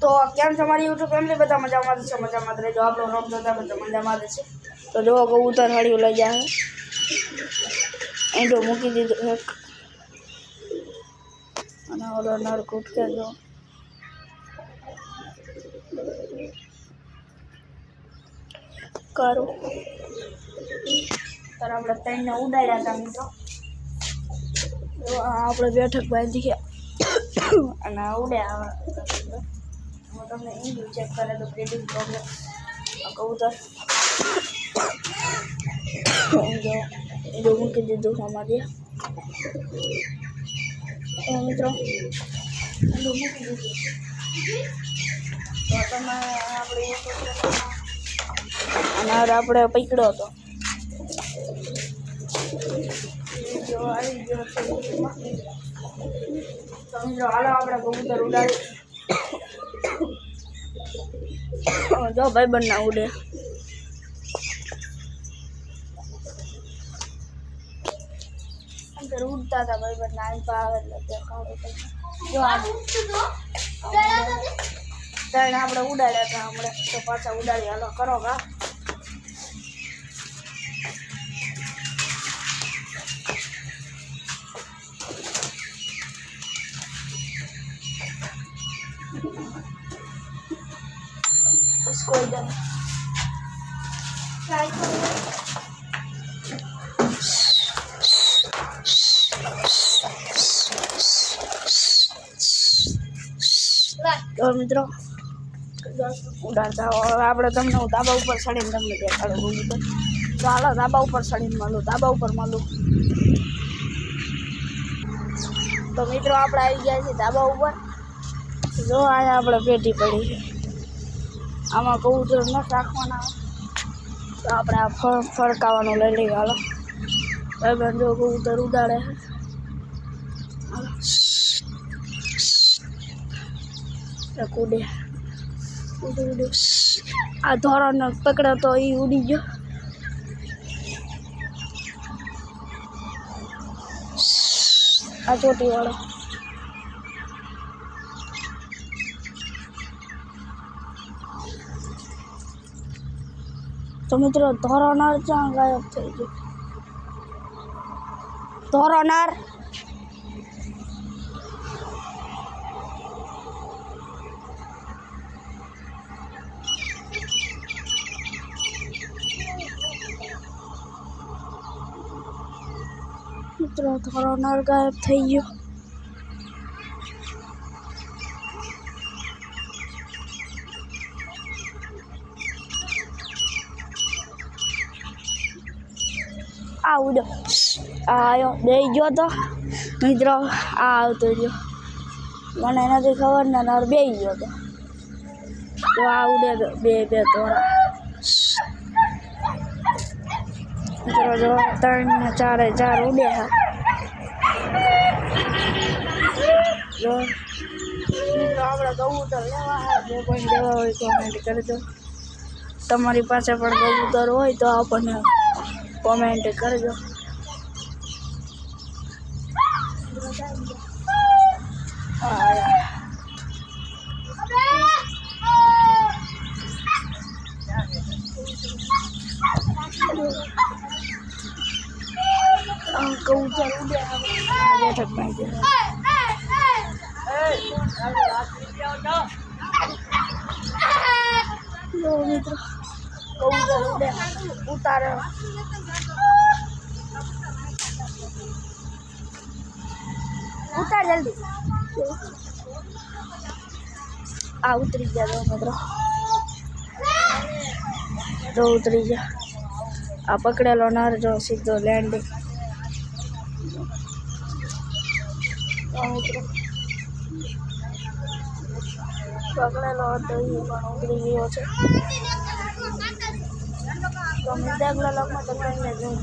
તો કેમ છે અમારી યુટ્યુબ ફેમિલી? બધા મજામાં છે, મજામાં રહેજો. આપણો રોમ જોતા બધા મજામાં છે. તો જો કબૂતર હળિયું લઈ જાય, એંડો મૂકી દીધું એક, અને ઓલો નર કૂટકે જો કરું ત્યારે આપણે ત્રણને ઉડાડ્યા હતા મિત્રો. આપણે બેઠક બાંધી ગયા અને ઉડ્યા. હું તમને ઈંડું ચેક કરે તો બ્રીડિંગ પ્રોબ્લેમ કબૂતર ઈંડું મૂકી દીધું અમારે મિત્રો. ઈંડું મૂકી દીધું તો તમે આપણે અને આપણે પકડ્યો હતો જો આવી ગયો છે. તો મિત્રો હાલો આપણે કબૂતર ઉડાડી. જો ભાઈબંધ ના ઉડે. અંદર ઉડતા હતા ભાઈબંધ ના આવે એટલે દેખાડો. જો ત્રણ આપણે ઉડાડ્યા હતા હમણાં, તો પાછા ઉડાડી. હાલો કરો કા. इसको इधर ट्राई करो. तो મિત્રો ઉડાડતા આપણે તમને ધાબા ઉપર ચડીને તમને દેખાડો કબૂતર. તો હાલો ધાબા ઉપર ચડીને મળું, ધાબા ઉપર મળું. તો મિત્રો આપણે આવી ગયા છીએ ધાબા ઉપર. જો અહીંયા આપણે પેટી પડી છે, આમાં કબૂતર ન રાખવાના. તો આપણે આ ફરકાવાનું લઈ લઈએ. હાલો ભાઈ જો કબૂતર ઉડાડે કૂદે ઉડે. આ ધોરણ પકડે તો એ ઉડી ગયો. આ ચોટી વાળો તો મિત્રો ધોરનાર ક્યાં ગાયબ થઈ ગયો? ધોરનાર મિત્રો ધોરનાર ગાયબ થઈ ગયો. આ ઉડ્યો, આ આવ્યો, બે ગયો તો મિત્રો. આ આવતો રહ્યો, મને નથી ખબર ને. નર બે ગયો તો આ ઉડે બે બે તોરા મિત્રો. જો 3 ને 4 ઉડ્યા. જો મિત્રો આપણે કબૂતર લેવા, જે કોઈ લેવા હોય કોમેન્ટ કરજો. તમારી પાસે પણ કબૂતર હોય તો આપણને કોમેન્ટ કરજો. કબૂતર ઉડ્યા બેઠક બાંધી. મિત્રો કબૂતર ઉડ્યા ઉતારે. ઉતાર જલ્દી. આ ઉતરી ગયા મિત્રો. જો ઉતરી ગયા. આ પકડેલો નર જો સીધો લેન્ડિંગ. પકડેલો હતો એ પણ ઉતરી ગયો છે. તો મિર્દા લગમાં તમને જોઈ